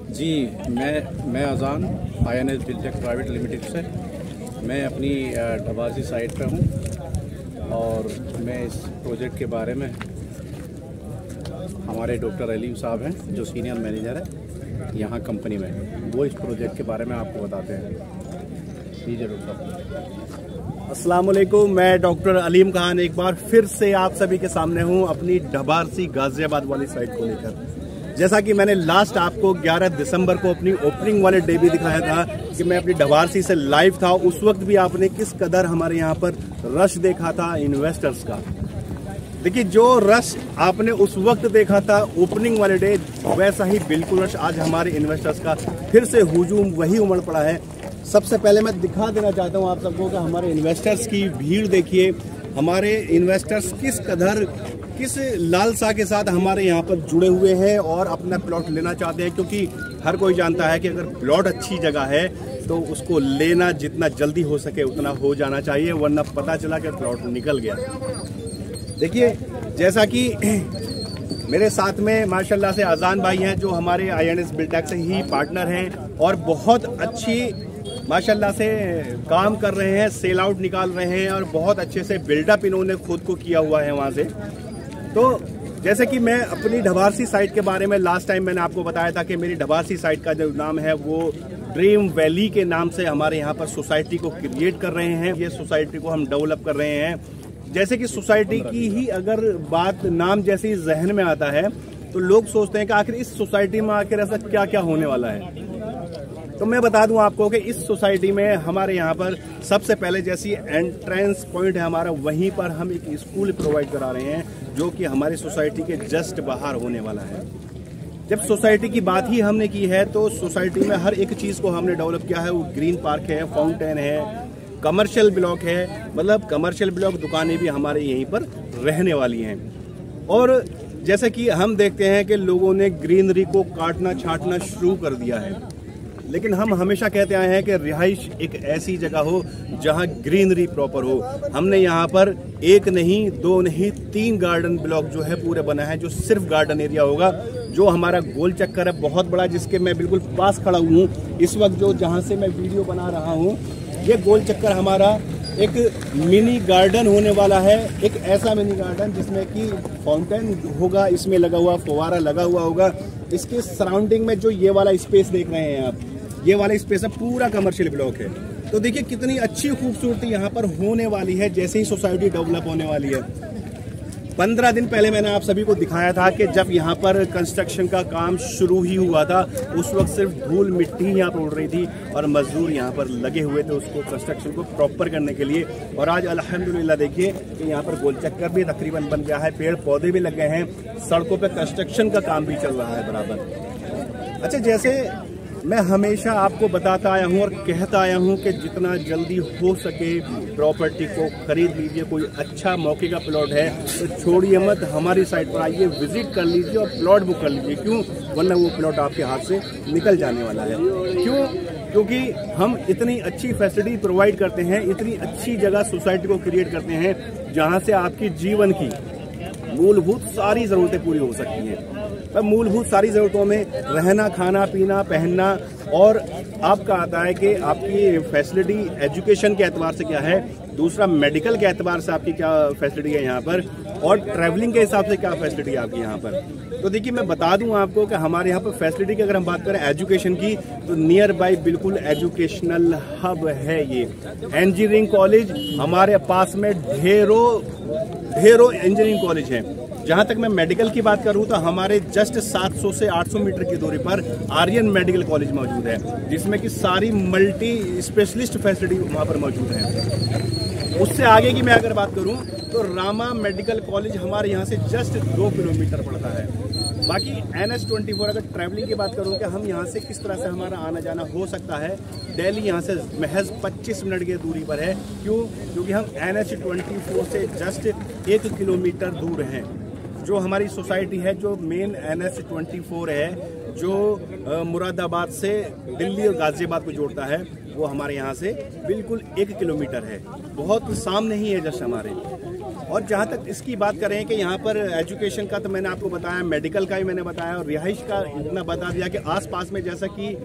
जी, मैं अजान INS Biltech private limited से मैं अपनी ढबासी साइट पे हूँ और मैं इस प्रोजेक्ट के बारे में हमारे डॉक्टर अलीम साहब हैं जो सीनियर मैनेजर है यहाँ कंपनी में, वो इस प्रोजेक्ट के बारे में आपको बताते हैं। लीजिए डॉक्टर। अस्सलाम वालेकुम, मैं डॉक्टर अलीम खान एक बार फिर से आप सभी के सामने हूँ अपनी ढबासी गाजियाबाद वाली साइट को लेकर। जैसा कि मैंने लास्ट आपको 11 दिसंबर को अपनी ओपनिंग वाले डे भी दिखाया था कि मैं अपनी ढबासी से लाइव था, उस वक्त भी आपने किस कदर हमारे यहाँ पर रश देखा था इन्वेस्टर्स का। देखिए, जो रश आपने उस वक्त देखा था ओपनिंग वाले डे, वैसा ही बिल्कुल रश आज हमारे इन्वेस्टर्स का फिर से हुजूम वही उमड़ पड़ा है। सबसे पहले मैं दिखा देना चाहता हूँ आप सबको कि हमारे इन्वेस्टर्स की भीड़ देखिए, हमारे इन्वेस्टर्स किस लालसा के साथ हमारे यहाँ पर जुड़े हुए हैं और अपना प्लॉट लेना चाहते हैं, क्योंकि हर कोई जानता है कि अगर प्लॉट अच्छी जगह है तो उसको लेना जितना जल्दी हो सके उतना हो जाना चाहिए, वरना पता चला कि प्लॉट निकल गया। देखिए, जैसा कि मेरे साथ में माशाल्लाह से अजान भाई हैं जो हमारे INS बिल्टेक से ही पार्टनर हैं और बहुत अच्छी माशाल्लाह से काम कर रहे हैं, सेल आउट निकाल रहे हैं और बहुत अच्छे से बिल्डअप इन्होंने खुद को किया हुआ है वहाँ से। तो जैसे कि मैं अपनी ढबासी साइट के बारे में लास्ट टाइम मैंने आपको बताया था कि मेरी ढबासी साइट का जो नाम है वो ड्रीम वैली के नाम से हमारे यहाँ पर सोसाइटी को क्रिएट कर रहे हैं। ये सोसाइटी को हम डेवलप कर रहे हैं। जैसे कि सोसाइटी की ही अगर बात नाम जैसे ही जहन में आता है तो लोग सोचते हैं कि आखिर इस सोसाइटी में आखिर ऐसा क्या क्या होने वाला है। तो मैं बता दूं आपको कि इस सोसाइटी में हमारे यहाँ पर सबसे पहले जैसी एंट्रेंस पॉइंट है हमारा, वहीं पर हम एक स्कूल प्रोवाइड करा रहे हैं जो कि हमारी सोसाइटी के जस्ट बाहर होने वाला है। जब सोसाइटी की बात ही हमने की है तो सोसाइटी में हर एक चीज़ को हमने डेवलप किया है। वो ग्रीन पार्क है, फाउंटेन है, कमर्शियल ब्लॉक है, मतलब कमर्शियल ब्लॉक दुकानें भी हमारे यहीं पर रहने वाली हैं। और जैसे कि हम देखते हैं कि लोगों ने ग्रीनरी को काटना छांटना शुरू कर दिया है, लेकिन हम हमेशा कहते आए हैं कि रिहाइश एक ऐसी जगह हो जहां ग्रीनरी प्रॉपर हो। हमने यहाँ पर एक नहीं, दो नहीं, 3 गार्डन ब्लॉक जो है पूरे बना है, जो सिर्फ गार्डन एरिया होगा। जो हमारा गोल चक्कर है बहुत बड़ा, जिसके मैं बिल्कुल पास खड़ा हूँ इस वक्त, जो जहाँ से मैं वीडियो बना रहा हूँ, ये गोल चक्कर हमारा एक मिनी गार्डन होने वाला है। एक ऐसा मिनी गार्डन जिसमें कि फाउंटेन होगा, इसमें लगा हुआ फव्वारा लगा हुआ होगा। इसके सराउंडिंग में जो ये वाला स्पेस देख रहे हैं आप, ये वाला स्पेस है पूरा कमर्शियल ब्लॉक है। तो देखिए कितनी अच्छी खूबसूरती यहाँ पर होने वाली है जैसे ही सोसाइटी डेवलप होने वाली है। 15 दिन पहले मैंने आप सभी को दिखाया था कि जब यहाँ पर कंस्ट्रक्शन का काम शुरू ही हुआ था, उस वक्त सिर्फ धूल मिट्टी यहाँ पर उड़ रही थी और मजदूर यहाँ पर लगे हुए थे उसको कंस्ट्रक्शन को प्रॉपर करने के लिए। और आज अल्हम्दुलिल्लाह देखिए कि यहाँ पर गोल चक्कर भी तकरीबन बन गया है, पेड़ पौधे भी लग गए हैं, सड़कों पर कंस्ट्रक्शन का काम भी चल रहा है बराबर। अच्छा, जैसे मैं हमेशा आपको बताता आया हूँ और कहता आया हूँ कि जितना जल्दी हो सके प्रॉपर्टी को खरीद लीजिए। कोई अच्छा मौके का प्लॉट है तो छोड़िए मत, हमारी साइट पर आइए, विजिट कर लीजिए और प्लॉट बुक कर लीजिए। क्यों? वरना वो प्लॉट आपके हाथ से निकल जाने वाला है। क्यों? क्योंकि हम इतनी अच्छी फैसिलिटी प्रोवाइड करते हैं, इतनी अच्छी जगह सोसाइटी को क्रिएट करते हैं जहाँ से आपकी जीवन की मूलभूत सारी ज़रूरतें पूरी हो सकती हैं। अब मूलभूत सारी ज़रूरतों में रहना, खाना, पीना, पहनना, और आपका आता है कि आपकी फैसिलिटी एजुकेशन के एतबार से क्या है, दूसरा मेडिकल के एतबार से आपकी क्या फैसिलिटी है यहाँ पर, और ट्रैवलिंग के हिसाब से क्या फैसिलिटी है आपकी यहाँ पर। तो देखिए, मैं बता दूं आपको कि हमारे यहाँ पर फैसिलिटी की अगर हम बात करें एजुकेशन की, तो नियर बाई बिल्कुल एजुकेशनल हब है ये। इंजीनियरिंग कॉलेज हमारे पास में ढेरों इंजीनियरिंग कॉलेज हैं। जहाँ तक मैं मेडिकल की बात करूँ तो हमारे जस्ट 700 से 800 मीटर की दूरी पर आर्यन मेडिकल कॉलेज मौजूद है, जिसमें कि सारी मल्टी स्पेशलिस्ट फैसिलिटी वहाँ पर मौजूद है। उससे आगे की मैं अगर बात करूँ तो रामा मेडिकल कॉलेज हमारे यहाँ से जस्ट 2 किलोमीटर पड़ता है। बाकी NH24 अगर ट्रैवलिंग की बात करूँ कि हम यहाँ से किस तरह से हमारा आना जाना हो सकता है, दिल्ली यहाँ से महज 25 मिनट की दूरी पर है। क्यों? क्योंकि हम NH24 से जस्ट 1 किलोमीटर दूर हैं। जो हमारी सोसाइटी है, जो मेन NH24 है, जो मुरादाबाद से दिल्ली और गाजियाबाद को जोड़ता है, वो हमारे यहाँ से बिल्कुल 1 किलोमीटर है, बहुत सामने ही है जस्ट हमारे। और जहाँ तक इसकी बात करें कि यहाँ पर एजुकेशन का तो मैंने आपको बताया, मेडिकल का भी मैंने बताया, और रिहाइश का इतना बता दिया कि आसपास में जैसा कि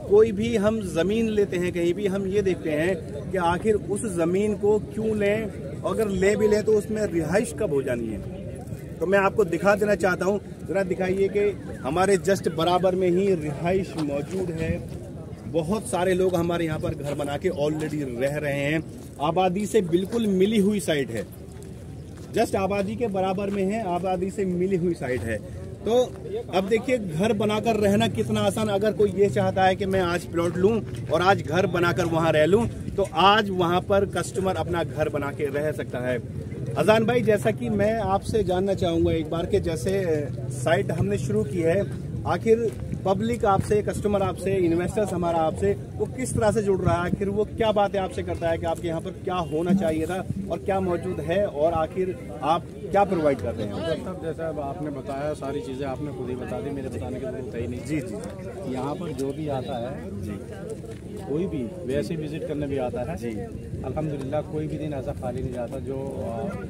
कोई भी हम ज़मीन लेते हैं कहीं भी, हम ये देखते हैं कि आखिर उस ज़मीन को क्यों लें, अगर ले भी लें तो उसमें रिहाइश कब हो जानी है। तो मैं आपको दिखा देना चाहता हूँ, ज़रा दिखाइए कि हमारे जस्ट बराबर में ही रिहाइश मौजूद है। बहुत सारे लोग हमारे यहाँ पर घर बना के ऑलरेडी रह रहे हैं। आबादी से बिल्कुल मिली हुई साइट है, जस्ट आबादी के बराबर में है, आबादी से मिली हुई साइट है। तो अब देखिए घर बनाकर रहना कितना आसान। अगर कोई ये चाहता है कि मैं आज प्लॉट लूं और आज घर बनाकर वहां रह लूं, तो आज वहां पर कस्टमर अपना घर बना के रह सकता है। अजान भाई, जैसा कि मैं आपसे जानना चाहूंगा एक बार के जैसे साइट हमने शुरू की है, आखिर पब्लिक आपसे, कस्टमर आपसे, इन्वेस्टर्स हमारा आपसे, वो किस तरह से जुड़ रहा है, आखिर वो क्या बातें आपसे करता है कि आपके यहाँ पर क्या होना चाहिए था और क्या मौजूद है, और आखिर आप क्या प्रोवाइड कर रहे हैं? सब जैसा अब आपने बताया, सारी चीज़ें आपने खुद ही बता दी, मेरे बताने की जरूरत है ही नहीं। जी जी, यहाँ पर जो भी आता है जी, कोई भी वैसे विजिट करने भी आता है जी, अल्हम्दुलिल्लाह कोई भी दिन ऐसा खाली नहीं जाता जो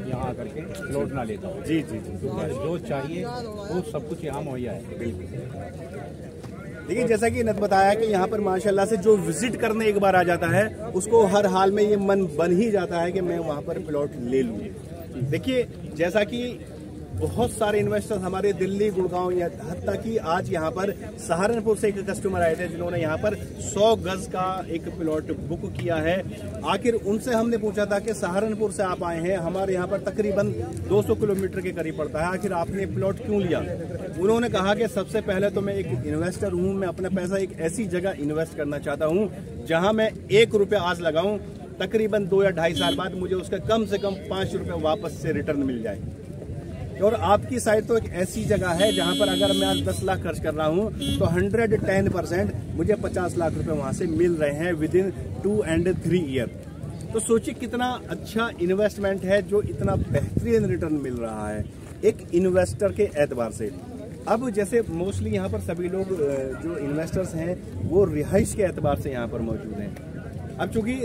यहाँ आकर के प्लॉट ना लेता हो। जी जी जी, जो चाहिए वो सब कुछ यहाँ मुहैया है। बिल्कुल। देखिए, जैसा कि नत बताया कि यहाँ पर माशाल्लाह से जो विजिट करने एक बार आ जाता है, उसको हर हाल में ये मन बन ही जाता है कि मैं वहाँ पर प्लॉट ले लूँ। देखिए, जैसा कि बहुत सारे इन्वेस्टर्स हमारे दिल्ली, गुड़गांव, या हत्ता कि आज यहाँ पर सहारनपुर से एक कस्टमर आए थे जिन्होंने यहाँ पर 100 गज का एक प्लॉट बुक किया है। आखिर उनसे हमने पूछा था कि सहारनपुर से आप आए हैं, हमारे यहाँ पर तकरीबन 200 किलोमीटर के करीब पड़ता है, आखिर आपने प्लॉट क्यों लिया? उन्होंने कहा कि सबसे पहले तो मैं एक इन्वेस्टर हूँ, मैं अपना पैसा एक ऐसी जगह इन्वेस्ट करना चाहता हूँ जहाँ मैं 1 रुपया आज लगाऊँ, तकरीबन 2 या 2.5 साल बाद मुझे उसका कम से कम 5 रुपये वापस से रिटर्न मिल जाए। और आपकी साइट तो एक ऐसी जगह है जहां पर अगर मैं आज 10 लाख खर्च कर रहा हूं तो 110% मुझे 50 लाख रुपए वहां से मिल रहे हैं विद इन 2 and 3 ईयर। तो सोचिए कितना अच्छा इन्वेस्टमेंट है जो इतना बेहतरीन रिटर्न मिल रहा है एक इन्वेस्टर के एतबार से। अब जैसे मोस्टली यहाँ पर सभी लोग जो इन्वेस्टर्स हैं वो रिहाइश के एतबार से यहाँ पर मौजूद हैं। अब चूंकि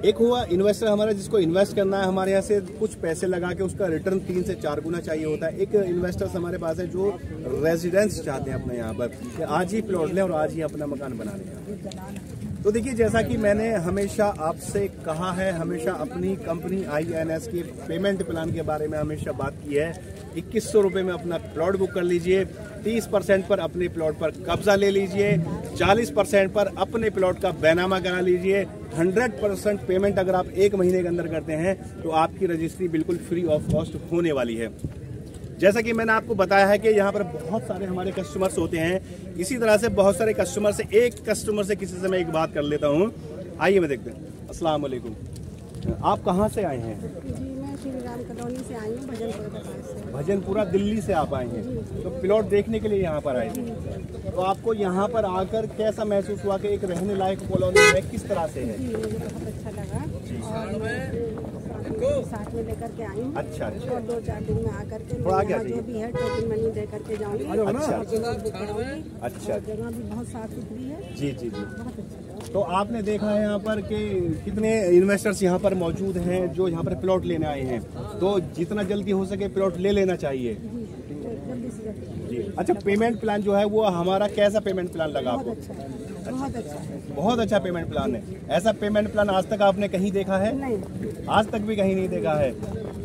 एक हुआ इन्वेस्टर हमारा जिसको इन्वेस्ट करना है, हमारे यहाँ से कुछ पैसे लगा के उसका रिटर्न 3 से 4 गुना चाहिए होता है। एक इन्वेस्टर्स हमारे पास है जो रेजिडेंस चाहते हैं अपने यहाँ पर कि आज ही प्लॉट लें और आज ही अपना मकान बना लें। तो देखिए, जैसा कि मैंने हमेशा आपसे कहा है, हमेशा अपनी कंपनी INS के पेमेंट प्लान के बारे में हमेशा बात की है। 2100 रुपये में अपना प्लॉट बुक कर लीजिए, 30% पर अपने प्लॉट पर कब्जा ले लीजिए, 40% पर अपने प्लॉट का बैनामा करा लीजिए, 100% पेमेंट अगर आप 1 महीने के अंदर करते हैं तो आपकी रजिस्ट्री बिल्कुल फ्री ऑफ कॉस्ट होने वाली है। जैसा कि मैंने आपको बताया है कि यहाँ पर बहुत सारे हमारे कस्टमर्स होते हैं, इसी तरह से बहुत सारे कस्टमर से एक कस्टमर से किसी से मैं एक बात कर लेता हूँ। आइए मैं देखते हैं। अस्सलाम वालेकुम, आप कहाँ से आए हैं? जी, मैं श्री राम कॉलोनी से आई हूँ, भजनपुरा से। भजनपुरा दिल्ली से आप आए हैं, तो प्लॉट देखने के लिए यहाँ पर आए थे। तो आपको यहाँ पर आकर कैसा महसूस हुआ कि एक रहने लायक कॉलोनी है, किस तरह से है? जी, मुझे बहुत अच्छा लगा और मैं साथ में लेकर के आई हूँ। अच्छा अच्छा। और 2-4 दिन में आकर के जो भी है टोकन मनी दे करके जाऊँगी। अच्छा अच्छा, जगह भी बहुत साफ सुथरी है। जी जी जी, बहुत अच्छा। तो आपने देखा है यहाँ पर कि कितने इन्वेस्टर्स यहाँ पर मौजूद हैं जो यहाँ पर प्लॉट लेने आए हैं, तो जितना जल्दी हो सके प्लॉट ले लेना चाहिए। जी, अच्छा, पेमेंट प्लान जो है वो हमारा कैसा पेमेंट प्लान लगा आपको? बहुत अच्छा, बहुत अच्छा पेमेंट प्लान है। ऐसा पेमेंट प्लान आज तक आपने कहीं देखा है? नहीं, आज तक भी कहीं नहीं देखा है।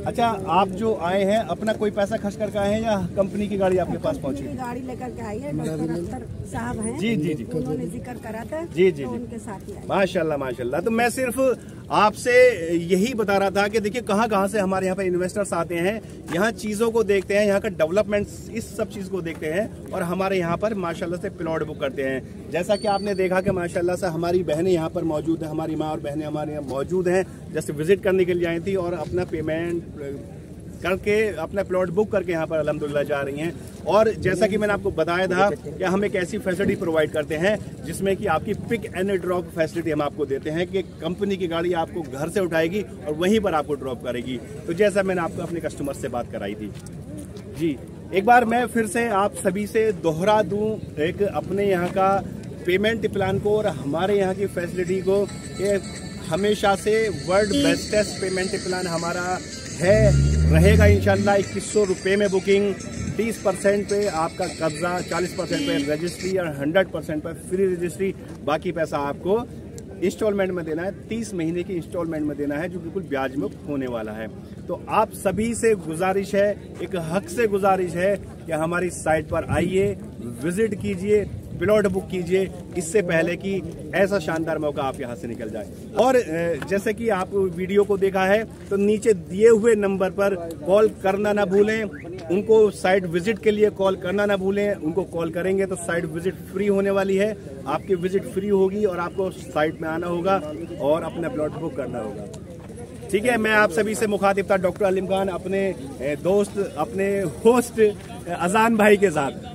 अच्छा, आप जो आए हैं अपना कोई पैसा खर्च करके आए हैं या कंपनी की गाड़ी आपके पास पहुंची? गाड़ी लेकर के आई है, डॉक्टर अख्तर साहब हैं। जी जी जी, उन्होंने जिक्र करा था। जी जी, उनके साथ ही। माशाल्लाह माशाल्लाह। तो मैं सिर्फ आपसे यही बता रहा था कि देखिए कहाँ से हमारे यहाँ पे इन्वेस्टर्स आते हैं, यहाँ चीज़ों को देखते हैं, यहाँ का डेवलपमेंट, इस सब चीज़ को देखते हैं और हमारे यहाँ पर माशाल्लाह से प्लॉट बुक करते हैं। जैसा कि आपने देखा कि माशाल्लाह से हमारी बहनें यहाँ पर मौजूद हैं, हमारी माँ और बहनें हमारे यहाँ मौजूद हैं, जस्ट विजिट करने के लिए आई थी और अपना पेमेंट करके अपना प्लॉट बुक करके यहाँ पर अल्हम्दुलिल्लाह जा रही हैं। और जैसा कि मैंने आपको बताया था कि हम एक ऐसी फैसिलिटी प्रोवाइड करते हैं जिसमें कि आपकी पिक एंड ड्रॉप फैसिलिटी हम आपको देते हैं कि कंपनी की गाड़ी आपको घर से उठाएगी और वहीं पर आपको ड्रॉप करेगी। तो जैसा मैंने आपको अपने कस्टमर से बात कराई थी। जी, एक बार मैं फिर से आप सभी से दोहरा दूँ एक अपने यहाँ का पेमेंट प्लान को और हमारे यहाँ की फैसिलिटी को। हमेशा से वर्ल्ड बेस्टेस्ट पेमेंट प्लान हमारा है, रहेगा इंशाल्लाह 2100 रुपये में बुकिंग, 30% पे आपका कब्जा, 40% पे रजिस्ट्री और 100% पे फ्री रजिस्ट्री। बाकी पैसा आपको इंस्टॉलमेंट में देना है, 30 महीने की इंस्टॉलमेंट में देना है, जो बिल्कुल ब्याज मुक्त होने वाला है। तो आप सभी से गुजारिश है, एक हक से गुजारिश है कि हमारी साइट पर आइए, विजिट कीजिए, प्लॉट बुक कीजिए, इससे पहले कि ऐसा शानदार मौका आपके हाथ से निकल जाए। और जैसे कि आप वीडियो को देखा है तो नीचे दिए हुए नंबर पर कॉल करना ना भूलें, उनको साइट विजिट के लिए कॉल करना ना भूलें। उनको कॉल करेंगे तो साइट विजिट फ्री होने वाली है, आपकी विजिट फ्री होगी और आपको साइट में आना होगा और अपना प्लॉट बुक करना होगा। ठीक है, मैं आप सभी से मुखातिब था डॉक्टर अलीम खान, अपने दोस्त, अपने होस्ट अजान भाई के साथ।